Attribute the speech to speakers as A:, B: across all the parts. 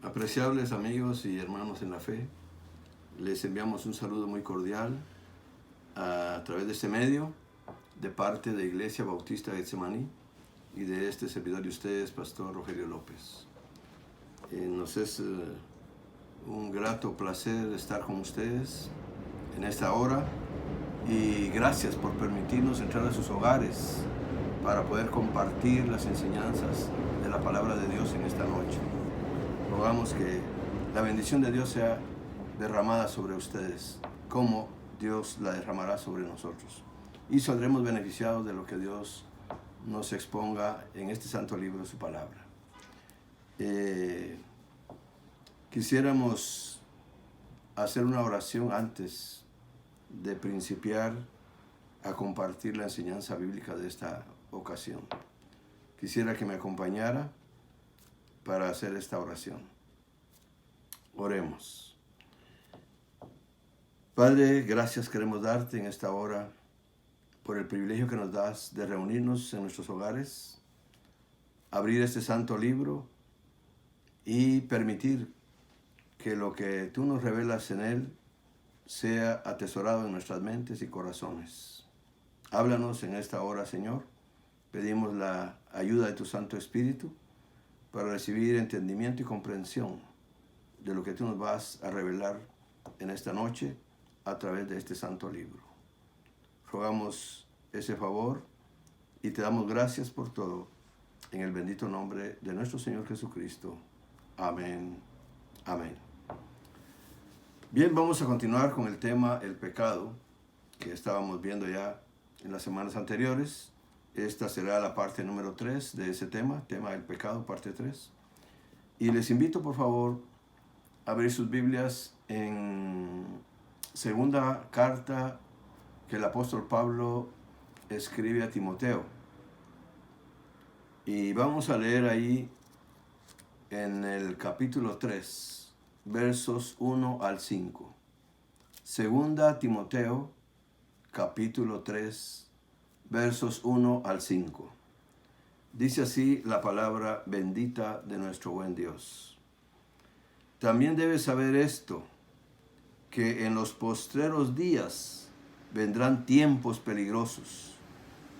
A: Apreciables amigos y hermanos en la fe, les enviamos un saludo muy cordial a través de este medio de parte de Iglesia Bautista de Getsemaní y de este servidor de ustedes, Pastor Rogelio López. Nos es un grato placer estar con ustedes en esta hora y gracias por permitirnos entrar a sus hogares para poder compartir las enseñanzas de la palabra de Dios en esta noche. Rogamos que la bendición de Dios sea derramada sobre ustedes, como Dios la derramará sobre nosotros. Y saldremos beneficiados de lo que Dios nos exponga en este santo libro de su palabra. Quisiéramos hacer una oración antes de principiar a compartir la enseñanza bíblica de esta ocasión. Quisiera que me acompañara para hacer esta oración. Oremos. Padre, gracias queremos darte en esta hora por el privilegio que nos das de reunirnos en nuestros hogares, abrir este santo libro y permitir que lo que tú nos revelas en él sea atesorado en nuestras mentes y corazones. Háblanos en esta hora, Señor. Pedimos la ayuda de tu Santo Espíritu para recibir entendimiento y comprensión de lo que tú nos vas a revelar en esta noche a través de este santo libro. Rogamos ese favor y te damos gracias por todo en el bendito nombre de nuestro Señor Jesucristo. Amén. Amén. Bien, vamos a continuar con el tema el pecado que estábamos viendo ya en las semanas anteriores. Esta será la parte número 3 de ese tema del pecado, parte 3. Y les invito, por favor, a abrir sus Biblias en segunda carta que el apóstol Pablo escribe a Timoteo. Y vamos a leer ahí en el capítulo 3, versos 1 al 5. Segunda Timoteo, capítulo 3, versos 1 al 5. Dice así la palabra bendita de nuestro buen Dios. También debes saber esto, que en los postreros días vendrán tiempos peligrosos,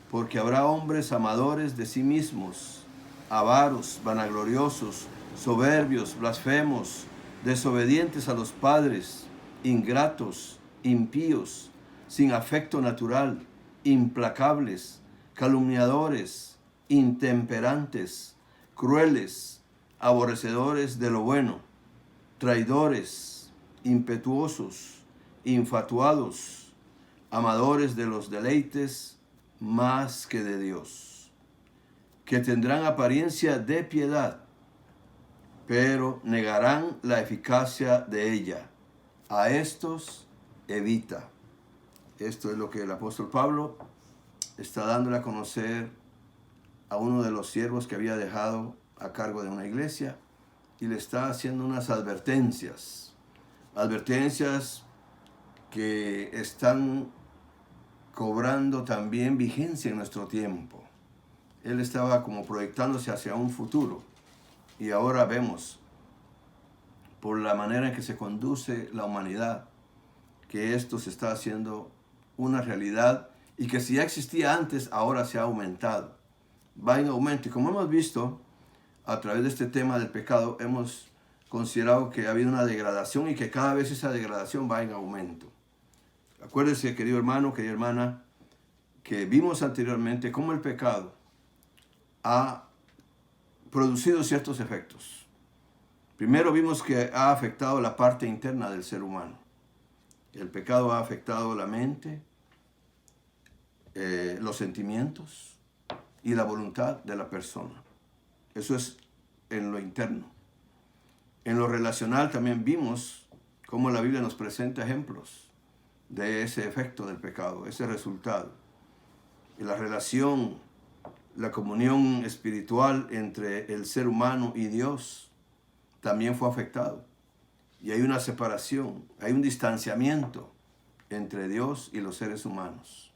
A: porque habrá hombres amadores de sí mismos, avaros, vanagloriosos, soberbios, blasfemos, desobedientes a los padres, ingratos, impíos, sin afecto natural, implacables, calumniadores, intemperantes, crueles, aborrecedores de lo bueno, traidores, impetuosos, infatuados, amadores de los deleites más que de Dios, que tendrán apariencia de piedad, pero negarán la eficacia de ella. A estos evita. Esto es lo que el apóstol Pablo está dándole a conocer a uno de los siervos que había dejado a cargo de una iglesia y le está haciendo unas advertencias que están cobrando también vigencia en nuestro tiempo. Él estaba como proyectándose hacia un futuro y ahora vemos por la manera en que se conduce la humanidad que esto se está haciendo una realidad y que si ya existía antes, ahora se ha aumentado. Va en aumento. Y como hemos visto, a través de este tema del pecado, hemos considerado que ha habido una degradación y que cada vez esa degradación va en aumento. Acuérdese, querido hermano, querida hermana, que vimos anteriormente cómo el pecado ha producido ciertos efectos. Primero vimos que ha afectado la parte interna del ser humano. El pecado ha afectado la mente, los sentimientos y la voluntad de la persona. Eso es en lo interno. En lo relacional también vimos cómo la Biblia nos presenta ejemplos de ese efecto del pecado, ese resultado. Y la relación, la comunión espiritual entre el ser humano y Dios también fue afectado. Y hay una separación, hay un distanciamiento entre Dios y los seres humanos.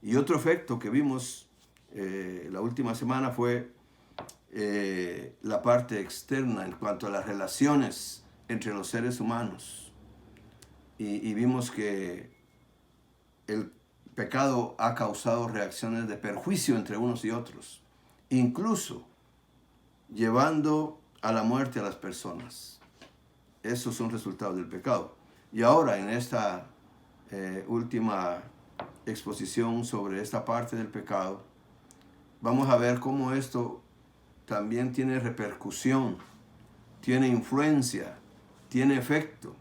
A: Y otro efecto que vimos la última semana fue la parte externa en cuanto a las relaciones entre los seres humanos. Y vimos que el pecado ha causado reacciones de perjuicio entre unos y otros, incluso llevando a la muerte a las personas. Esos son resultados del pecado. Y ahora en esta última exposición sobre esta parte del pecado, vamos a ver cómo esto también tiene repercusión, tiene influencia, tiene efecto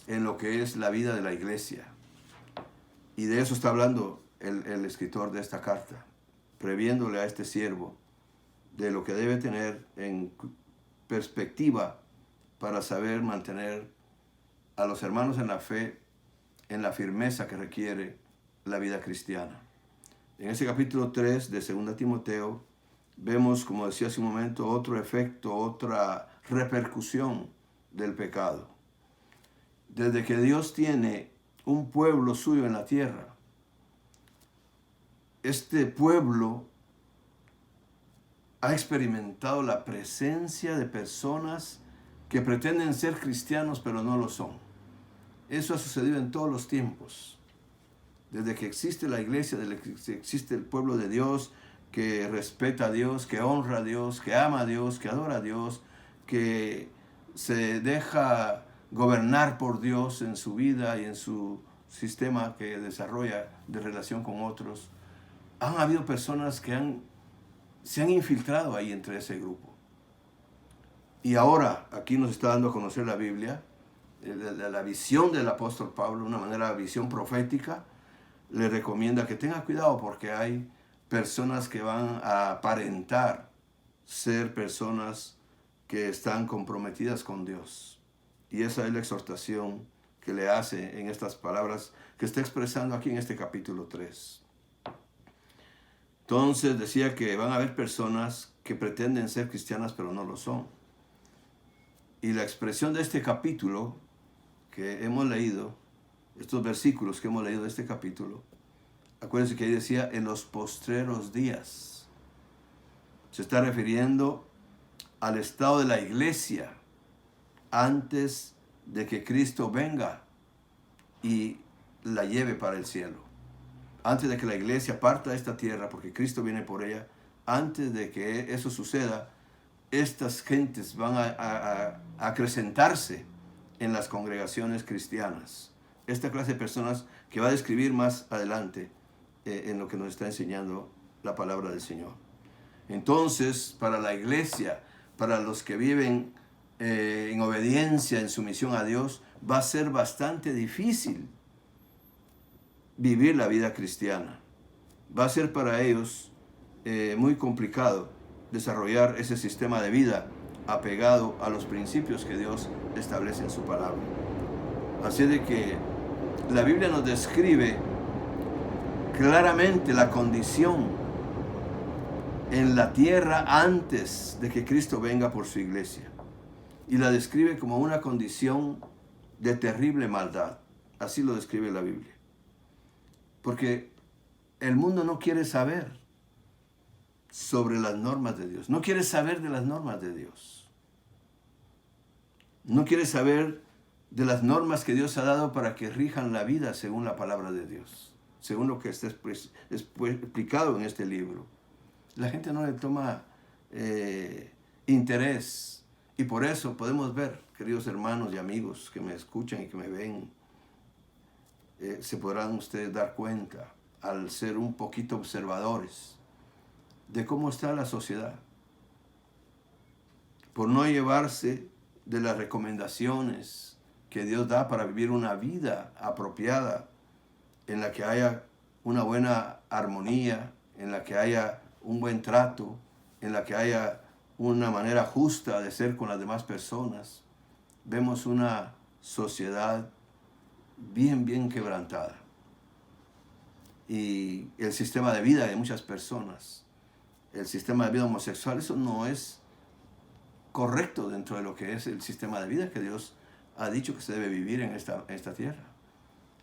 A: en lo que es la vida de la iglesia. Y de eso está hablando el escritor de esta carta, previéndole a este siervo de lo que debe tener en perspectiva para saber mantener a los hermanos en la fe, en la firmeza que requiere la vida cristiana. En ese capítulo 3 de 2 Timoteo vemos, como decía hace un momento, otro efecto, otra repercusión del pecado. Desde que Dios tiene un pueblo suyo en la tierra, este pueblo ha experimentado la presencia de personas que pretenden ser cristianos pero no lo son. Eso ha sucedido en todos los tiempos. Desde que existe la iglesia, desde que existe el pueblo de Dios, que respeta a Dios, que honra a Dios, que ama a Dios, que adora a Dios, que se deja gobernar por Dios en su vida y en su sistema que desarrolla de relación con otros. Han habido personas que se han infiltrado ahí entre ese grupo. Y ahora aquí nos está dando a conocer la Biblia, la visión del apóstol Pablo, una manera de visión profética, le recomienda que tenga cuidado porque hay personas que van a aparentar ser personas que están comprometidas con Dios. Y esa es la exhortación que le hace en estas palabras que está expresando aquí en este capítulo 3. Entonces decía que van a haber personas que pretenden ser cristianas pero no lo son. Y la expresión de este capítulo que hemos leído, estos versículos que hemos leído de este capítulo, acuérdense que ahí decía en los postreros días. Se está refiriendo al estado de la iglesia antes de que Cristo venga y la lleve para el cielo. Antes de que la iglesia parta de esta tierra, porque Cristo viene por ella, antes de que eso suceda, estas gentes van a acrecentarse en las congregaciones cristianas. Esta clase de personas que va a describir más adelante en lo que nos está enseñando la palabra del Señor. Entonces, para la iglesia, para los que viven en obediencia, en sumisión a Dios, va a ser bastante difícil vivir la vida cristiana. Va a ser para ellos muy complicado desarrollar ese sistema de vida apegado a los principios que Dios establece en su palabra. Así de que la Biblia nos describe claramente la condición en la tierra antes de que Cristo venga por su iglesia. Y la describe como una condición de terrible maldad. Así lo describe la Biblia. Porque el mundo no quiere saber sobre las normas de Dios. No quiere saber de las normas de Dios. No quiere saber de las normas que Dios ha dado para que rijan la vida según la palabra de Dios, según lo que está explicado en este libro. La gente no le toma interés. Y por eso podemos ver, queridos hermanos y amigos que me escuchan y que me ven, se podrán ustedes dar cuenta al ser un poquito observadores de cómo está la sociedad. Por no llevarse de las recomendaciones que Dios da para vivir una vida apropiada, en la que haya una buena armonía, en la que haya un buen trato, en la que haya una manera justa de ser con las demás personas, vemos una sociedad bien quebrantada. Y el sistema de vida de muchas personas, el sistema de vida homosexual, eso no es correcto dentro de lo que es el sistema de vida que Dios ha dicho que se debe vivir en esta tierra.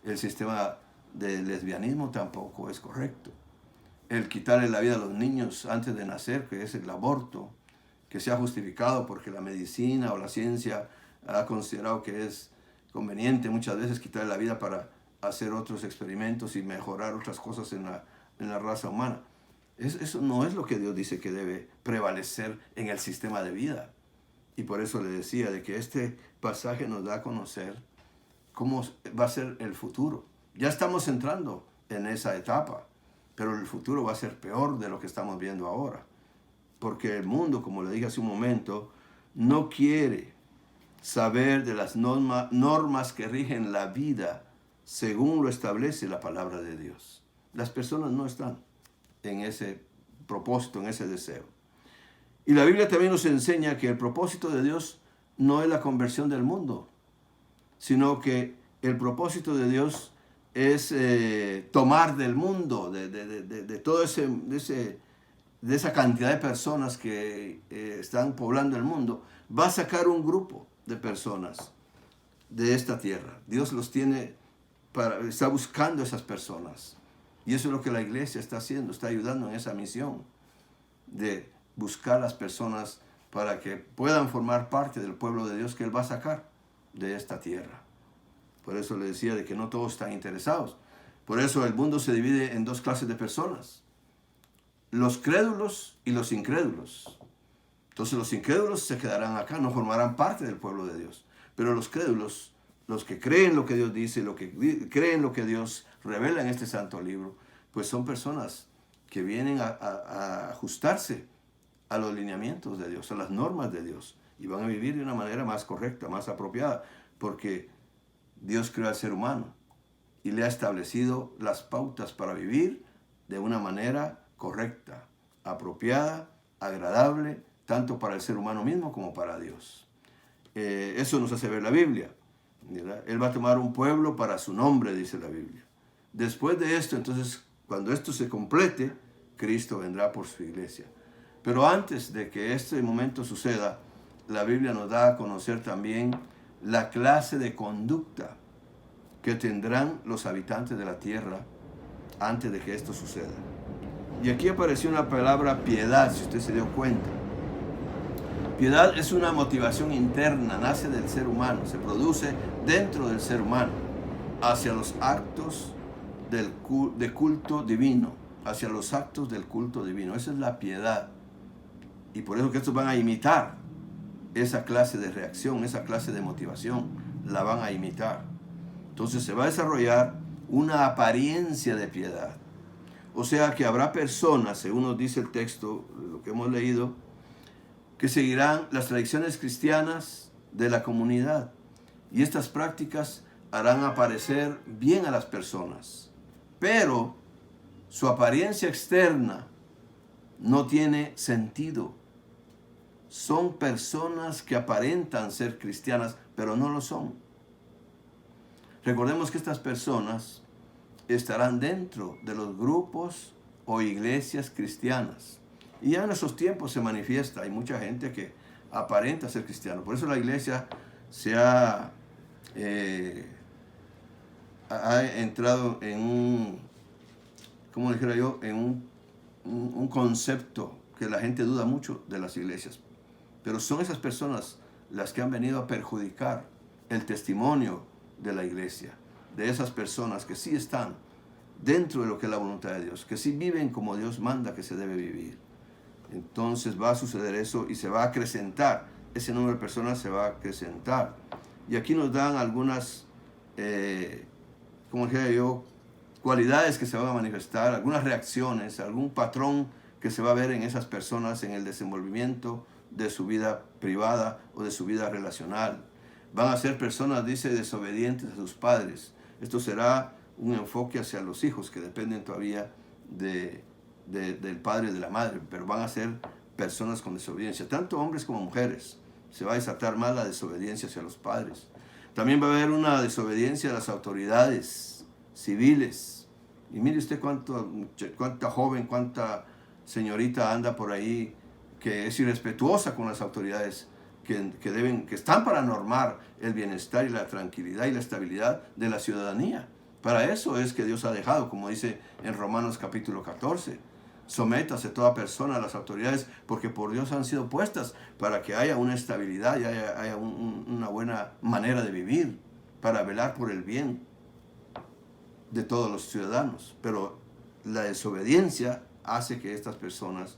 A: El sistema de lesbianismo tampoco es correcto. El quitarle la vida a los niños antes de nacer, que es el aborto, que se ha justificado porque la medicina o la ciencia ha considerado que es conveniente muchas veces quitar la vida para hacer otros experimentos y mejorar otras cosas en la raza humana. Eso no es lo que Dios dice que debe prevalecer en el sistema de vida. Y por eso le decía de que este pasaje nos da a conocer cómo va a ser el futuro. Ya estamos entrando en esa etapa, pero el futuro va a ser peor de lo que estamos viendo ahora. Porque el mundo, como le dije hace un momento, no quiere saber de las normas que rigen la vida según lo establece la palabra de Dios. Las personas no están en ese propósito, en ese deseo. Y la Biblia también nos enseña que el propósito de Dios no es la conversión del mundo, sino que el propósito de Dios es tomar del mundo, de todo de esa cantidad de personas que están poblando el mundo, va a sacar un grupo de personas de esta tierra. Dios los tiene está buscando esas personas. Y eso es lo que la iglesia está haciendo, está ayudando en esa misión de buscar las personas para que puedan formar parte del pueblo de Dios que Él va a sacar de esta tierra. Por eso le decía de que no todos están interesados. Por eso el mundo se divide en dos clases de personas: los crédulos y los incrédulos. Entonces los incrédulos se quedarán acá, no formarán parte del pueblo de Dios. Pero los crédulos, los que creen lo que Dios dice, creen lo que Dios revela en este santo libro, pues son personas que vienen a ajustarse a los lineamientos de Dios, a las normas de Dios, y van a vivir de una manera más correcta, más apropiada, porque Dios creó al ser humano y le ha establecido las pautas para vivir de una manera correcta, apropiada, agradable, tanto para el ser humano mismo como para Dios. Eso nos hace ver la Biblia, ¿verdad? Él va a tomar un pueblo para su nombre, dice la Biblia. Después de esto, entonces, cuando esto se complete, Cristo vendrá por su iglesia. Pero antes de que este momento suceda, la Biblia nos da a conocer también la clase de conducta que tendrán los habitantes de la tierra antes de que esto suceda. Y aquí apareció una palabra piedad, si usted se dio cuenta. Piedad es una motivación interna, nace del ser humano, se produce dentro del ser humano, hacia los actos de culto divino, hacia los actos del culto divino. Esa es la piedad. Y por eso que estos van a imitar esa clase de reacción, esa clase de motivación, la van a imitar. Entonces se va a desarrollar una apariencia de piedad. O sea que habrá personas, según nos dice el texto, lo que hemos leído, que seguirán las tradiciones cristianas de la comunidad. Y estas prácticas harán aparecer bien a las personas. Pero su apariencia externa no tiene sentido. Son personas que aparentan ser cristianas, pero no lo son. Recordemos que estas personas estarán dentro de los grupos o iglesias cristianas. Y ya en esos tiempos se manifiesta, hay mucha gente que aparenta ser cristiano. Por eso la iglesia se ha entrado en un concepto que la gente duda mucho de las iglesias. Pero son esas personas las que han venido a perjudicar el testimonio de la iglesia, de esas personas que sí están dentro de lo que es la voluntad de Dios, que sí viven como Dios manda que se debe vivir. Entonces va a suceder eso y se va a acrecentar, ese número de personas se va a acrecentar. Y aquí nos dan algunas, como dijera yo, cualidades que se van a manifestar, algunas reacciones, algún patrón que se va a ver en esas personas en el desenvolvimiento de su vida privada o de su vida relacional. Van a ser personas, dice, desobedientes a sus padres. Esto será un enfoque hacia los hijos que dependen todavía del padre y de la madre, pero van a ser personas con desobediencia, tanto hombres como mujeres. Se va a desatar más la desobediencia hacia los padres. También va a haber una desobediencia a las autoridades civiles. Y mire usted cuánta joven, cuánta señorita anda por ahí que es irrespetuosa con las autoridades que están para normar el bienestar y la tranquilidad y la estabilidad de la ciudadanía. Para eso es que Dios ha dejado, como dice en Romanos capítulo 14, Sométase toda persona a las autoridades, porque por Dios han sido puestas para que haya una estabilidad y haya una buena manera de vivir, para velar por el bien de todos los ciudadanos. Pero la desobediencia hace que estas personas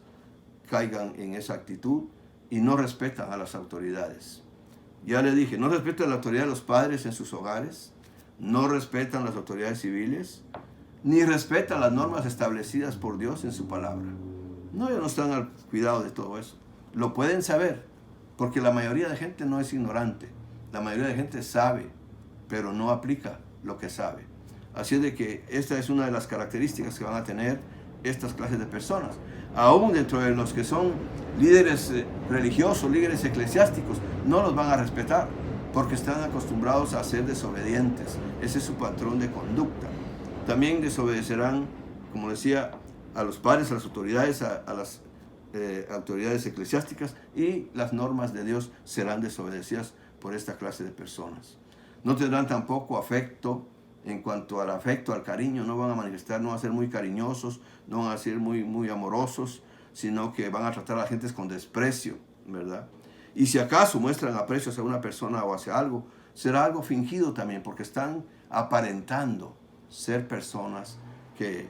A: caigan en esa actitud y no respetan a las autoridades. Ya le dije, no respetan la autoridad de los padres en sus hogares, no respetan las autoridades civiles, ni respetan las normas establecidas por Dios en su palabra. No, ellos no están al cuidado de todo eso. Lo pueden saber, porque la mayoría de gente no es ignorante. La mayoría de gente sabe, pero no aplica lo que sabe. Así es de que esta es una de las características que van a tener estas clases de personas. Aún dentro de los que son líderes religiosos, líderes eclesiásticos, no los van a respetar, porque están acostumbrados a ser desobedientes. Ese es su patrón de conducta. También desobedecerán, como decía, a los padres, a las autoridades, a las autoridades eclesiásticas, y las normas de Dios serán desobedecidas por esta clase de personas. No tendrán tampoco afecto. En cuanto al afecto, al cariño, no van a manifestar, no van a ser muy cariñosos, no van a ser muy amorosos, sino que van a tratar a la gente con desprecio, ¿verdad? Y si acaso muestran aprecio hacia una persona o hacia algo, será algo fingido también, porque están aparentando ser personas que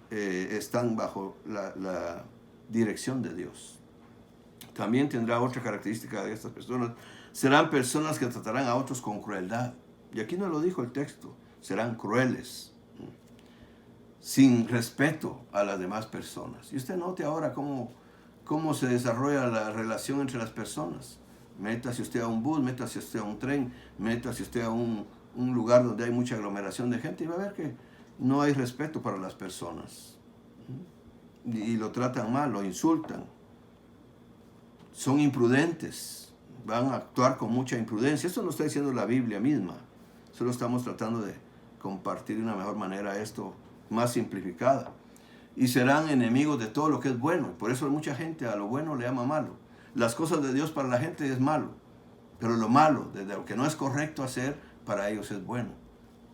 A: están bajo la dirección de Dios. También tendrá otra característica de estas personas: serán personas que tratarán a otros con crueldad. Y aquí no lo dijo el texto. Serán crueles, sin respeto a las demás personas. Y usted note ahora cómo se desarrolla la relación entre las personas. Métase usted a un bus, métase usted a un tren, métase usted a un lugar donde hay mucha aglomeración de gente, y va a ver que no hay respeto para las personas. Y lo tratan mal, lo insultan. Son imprudentes, van a actuar con mucha imprudencia. Esto lo está diciendo la Biblia misma. Solo estamos tratando de compartir de una mejor manera esto, más simplificada. Y serán enemigos de todo lo que es bueno. Por eso mucha gente a lo bueno le llama malo. Las cosas de Dios para la gente es malo, pero lo malo, desde lo que no es correcto hacer, para ellos es bueno.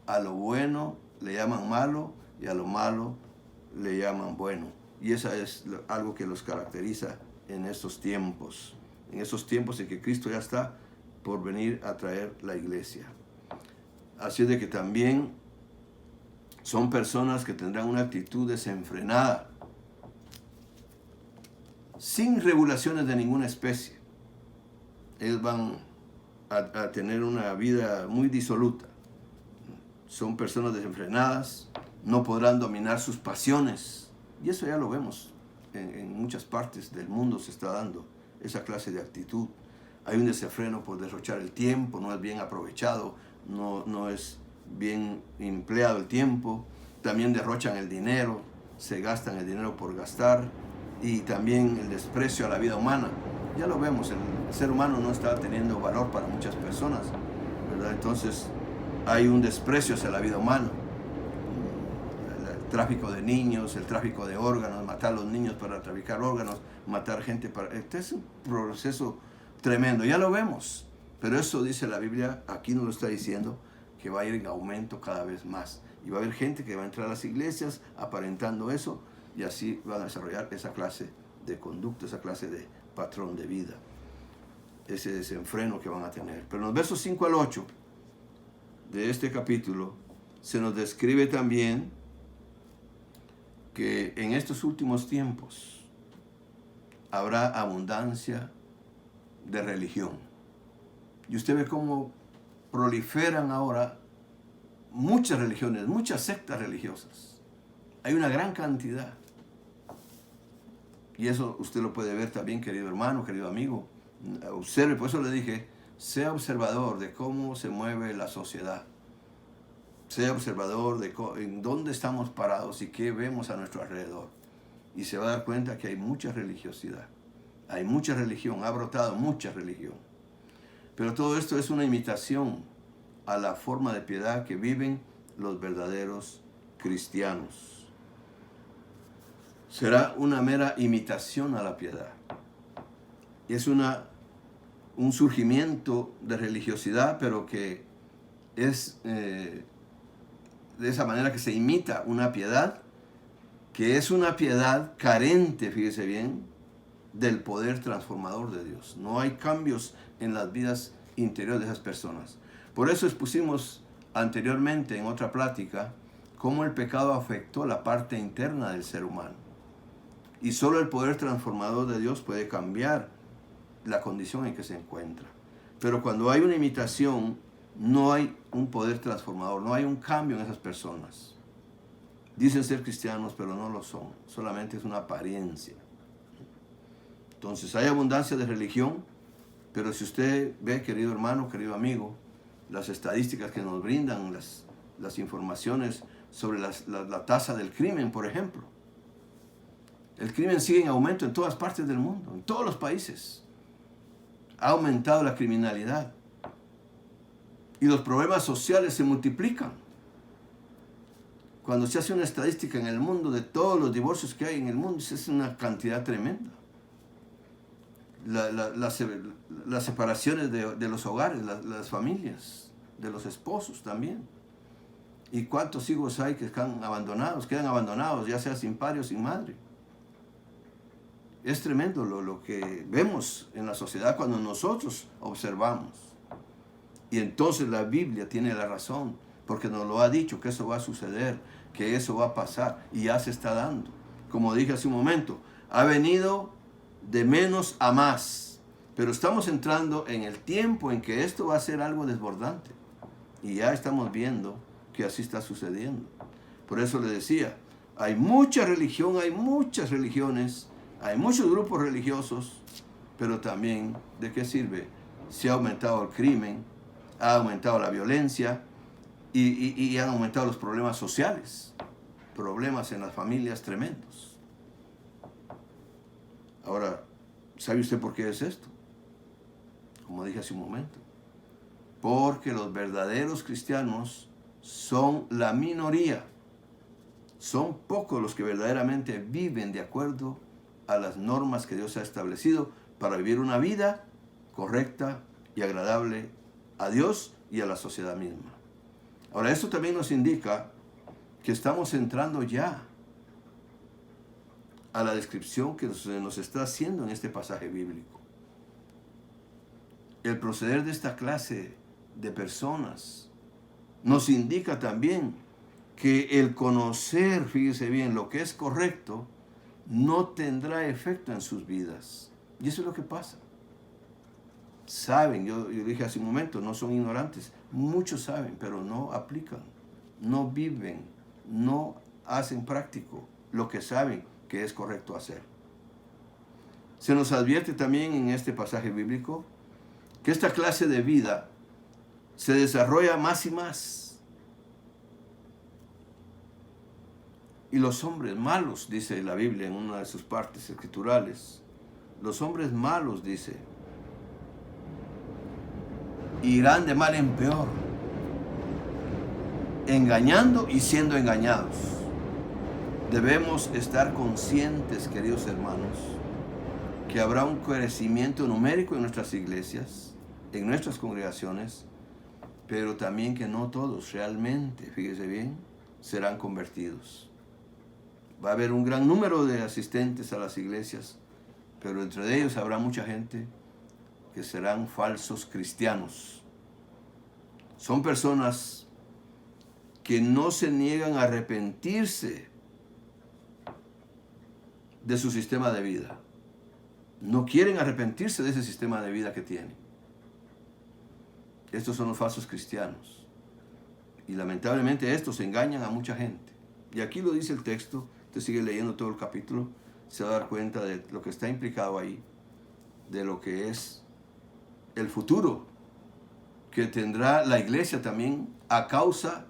A: A lo bueno le llaman malo y a lo malo le llaman bueno. Y eso es algo que los caracteriza en estos tiempos. En esos tiempos en que Cristo ya está por venir a traer la iglesia. Así es de que también son personas que tendrán una actitud desenfrenada, sin regulaciones de ninguna especie. Ellos van a tener una vida muy disoluta. Son personas desenfrenadas, no podrán dominar sus pasiones. Y eso ya lo vemos. En muchas partes del mundo se está dando esa clase de actitud. Hay un desenfreno por derrochar el tiempo, no es bien aprovechado, no es bien empleado el tiempo. También derrochan el dinero, se gastan el dinero por gastar, y también el desprecio a la vida humana. Ya lo vemos, el ser humano no está teniendo valor para muchas personas, ¿verdad? Entonces hay un desprecio hacia la vida humana. El tráfico de niños, el tráfico de órganos, matar a los niños para traficar órganos, matar gente para... Este es un proceso tremendo, ya lo vemos. Pero eso dice la Biblia, aquí nos lo está diciendo, que va a ir en aumento cada vez más. Y va a haber gente que va a entrar a las iglesias aparentando eso, y así van a desarrollar esa clase de conducta, esa clase de patrón de vida, ese desenfreno que van a tener. Pero en los versos 5 al 8 de este capítulo se nos describe también que en estos últimos tiempos habrá abundancia de religión. Y usted ve cómo proliferan ahora muchas religiones, muchas sectas religiosas. Hay una gran cantidad. Y eso usted lo puede ver también, querido hermano, querido amigo. Observe, por eso le dije, sea observador de cómo se mueve la sociedad. Sea observador de en dónde estamos parados y qué vemos a nuestro alrededor. Y se va a dar cuenta que hay mucha religiosidad. Hay mucha religión, ha brotado mucha religión. Pero todo esto es una imitación a la forma de piedad que viven los verdaderos cristianos. Será una mera imitación a la piedad. Y es un surgimiento de religiosidad, pero que es de esa manera que se imita una piedad, que es una piedad carente, fíjese bien, del poder transformador de Dios. No hay cambios en las vidas interiores de esas personas. Por eso expusimos anteriormente en otra plática cómo el pecado afectó la parte interna del ser humano. Y solo el poder transformador de Dios puede cambiar la condición en que se encuentra. Pero cuando hay una imitación, no hay un poder transformador, no hay un cambio en esas personas. Dicen ser cristianos, pero no lo son. Solamente es una apariencia. Entonces hay abundancia de religión, pero si usted ve, querido hermano, querido amigo, las estadísticas que nos brindan, las informaciones sobre la tasa del crimen, por ejemplo. El crimen sigue en aumento en todas partes del mundo, en todos los países. Ha aumentado la criminalidad. Y los problemas sociales se multiplican. Cuando se hace una estadística en el mundo de todos los divorcios que hay en el mundo, es una cantidad tremenda. Las separaciones de los hogares, las familias, de los esposos también. ¿Y cuántos hijos hay que quedan abandonados, ya sea sin padre o sin madre? Es tremendo lo que vemos en la sociedad cuando nosotros observamos. Y entonces la Biblia tiene la razón, porque nos lo ha dicho que eso va a suceder, que eso va a pasar, y ya se está dando. Como dije hace un momento, ha venido de menos a más, pero estamos entrando en el tiempo en que esto va a ser algo desbordante. Y ya estamos viendo que así está sucediendo. Por eso le decía, hay mucha religión, hay muchas religiones, hay muchos grupos religiosos, pero también, ¿de qué sirve? Se ha aumentado el crimen, ha aumentado la violencia y han aumentado los problemas sociales, problemas en las familias tremendos. Ahora, ¿sabe usted por qué es esto? Como dije hace un momento, porque los verdaderos cristianos son la minoría. Son pocos los que verdaderamente viven de acuerdo a las normas que Dios ha establecido para vivir una vida correcta y agradable a Dios y a la sociedad misma. Ahora, esto también nos indica que estamos entrando ya a la descripción que nos está haciendo en este pasaje bíblico. El proceder de esta clase de personas nos indica también que el conocer, fíjese bien, lo que es correcto, no tendrá efecto en sus vidas. Y eso es lo que pasa. Saben, yo dije hace un momento, no son ignorantes. Muchos saben, pero no aplican, no viven, no hacen práctico lo que saben que es correcto hacer. Se nos advierte también en este pasaje bíblico que esta clase de vida se desarrolla más y más. Y los hombres malos, dice la Biblia en una de sus partes escriturales, los hombres malos, dice, irán de mal en peor, engañando y siendo engañados. Debemos estar conscientes, queridos hermanos, que habrá un crecimiento numérico en nuestras iglesias, en nuestras congregaciones, pero también que no todos realmente, fíjese bien, serán convertidos. Va a haber un gran número de asistentes a las iglesias, pero entre ellos habrá mucha gente que serán falsos cristianos. Son personas que no se niegan a arrepentirse de su sistema de vida. No quieren arrepentirse de ese sistema de vida que tienen. Estos son los falsos cristianos. Y lamentablemente estos engañan a mucha gente. Y aquí lo dice el texto, usted sigue leyendo todo el capítulo, se va a dar cuenta de lo que está implicado ahí, de lo que es el futuro que tendrá la iglesia también a causa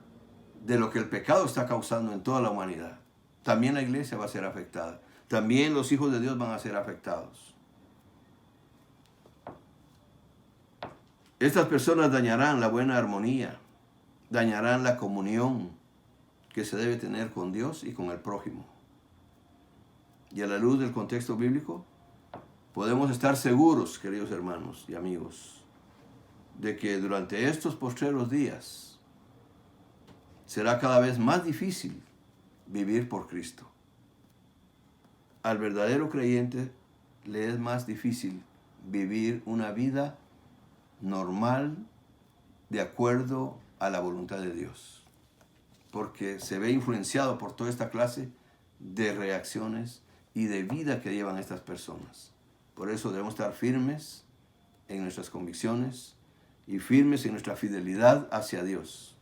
A: de lo que el pecado está causando en toda la humanidad. También la iglesia va a ser afectada. También los hijos de Dios van a ser afectados. Estas personas dañarán la buena armonía, dañarán la comunión que se debe tener con Dios y con el prójimo. Y a la luz del contexto bíblico, podemos estar seguros, queridos hermanos y amigos, de que durante estos postreros días será cada vez más difícil vivir por Cristo. al verdadero creyente le es más difícil vivir una vida normal de acuerdo a la voluntad de Dios, porque se ve influenciado por toda esta clase de reacciones y de vida que llevan estas personas. Por eso debemos estar firmes en nuestras convicciones y firmes en nuestra fidelidad hacia Dios,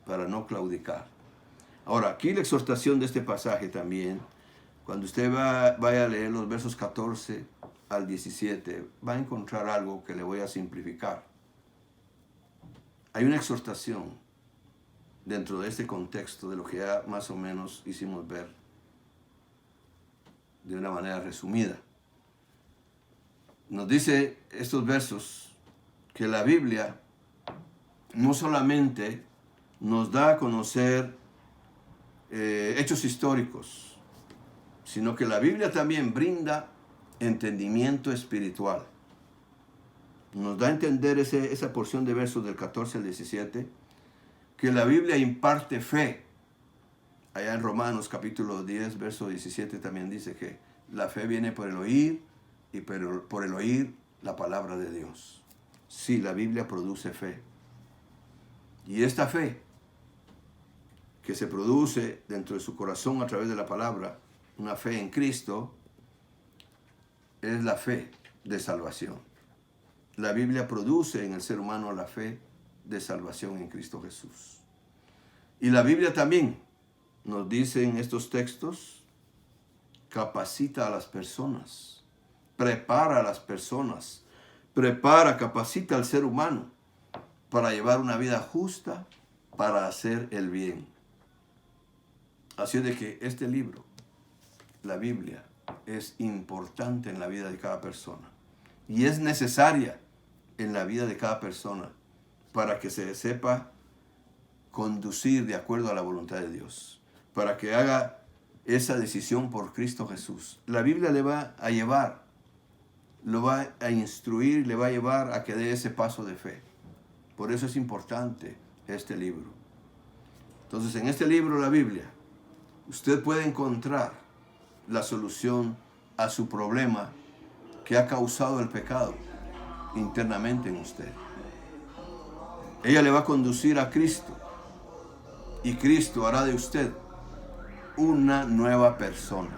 A: para no claudicar. Ahora, aquí la exhortación de este pasaje también, cuando usted vaya a leer los versos 14 al 17, va a encontrar algo que le voy a simplificar. Hay una exhortación dentro de este contexto de lo que ya más o menos hicimos ver de una manera resumida. Nos dice estos versos que la Biblia no solamente nos da a conocer hechos históricos, sino que la Biblia también brinda entendimiento espiritual. Nos da a entender esa porción de versos del 14 al 17, que la Biblia imparte fe. Allá en Romanos capítulo 10, verso 17 también dice que la fe viene por el oír y por el oír la palabra de Dios. Sí, la Biblia produce fe. Y esta fe que se produce dentro de su corazón a través de la palabra, una fe en Cristo, es la fe de salvación. La Biblia produce en el ser humano la fe de salvación en Cristo Jesús. Y la Biblia también nos dice en estos textos, capacita a las personas, prepara a las personas, capacita al ser humano para llevar una vida justa, para hacer el bien. Así de que este libro, la Biblia, es importante en la vida de cada persona y es necesaria en la vida de cada persona para que se sepa conducir de acuerdo a la voluntad de Dios, para que haga esa decisión por Cristo Jesús. La Biblia le va a llevar, lo va a instruir, le va a llevar a que dé ese paso de fe. Por eso es importante este libro. Entonces, en este libro, la Biblia, usted puede encontrar la solución a su problema que ha causado el pecado internamente en usted. Ella le va a conducir a Cristo y Cristo hará de usted una nueva persona,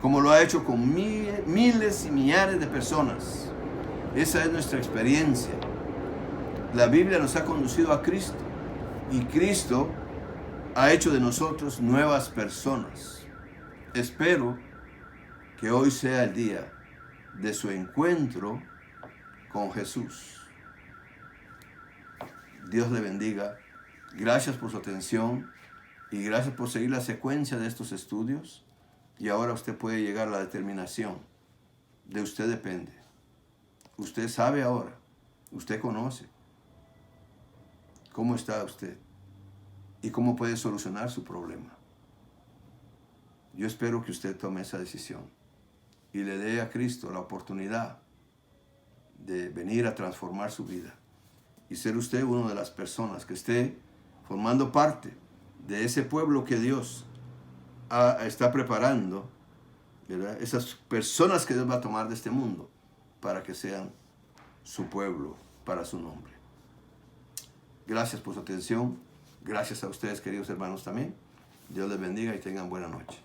A: como lo ha hecho con miles y millares de personas. Esa es nuestra experiencia. La Biblia nos ha conducido a Cristo y Cristo ha hecho de nosotros nuevas personas. Espero que hoy sea el día de su encuentro con Jesús. Dios le bendiga. Gracias por su atención y gracias por seguir la secuencia de estos estudios. Y ahora usted puede llegar a la determinación. De usted depende. Usted sabe ahora. Usted conoce cómo está usted y cómo puede solucionar su problema. Yo espero que usted tome esa decisión y le dé a Cristo la oportunidad de venir a transformar su vida y ser usted una de las personas que esté formando parte de ese pueblo que Dios está preparando, ¿verdad? Esas personas que Dios va a tomar de este mundo para que sean su pueblo para su nombre. Gracias por su atención. Gracias a ustedes, queridos hermanos, también. Dios les bendiga y tengan buena noche.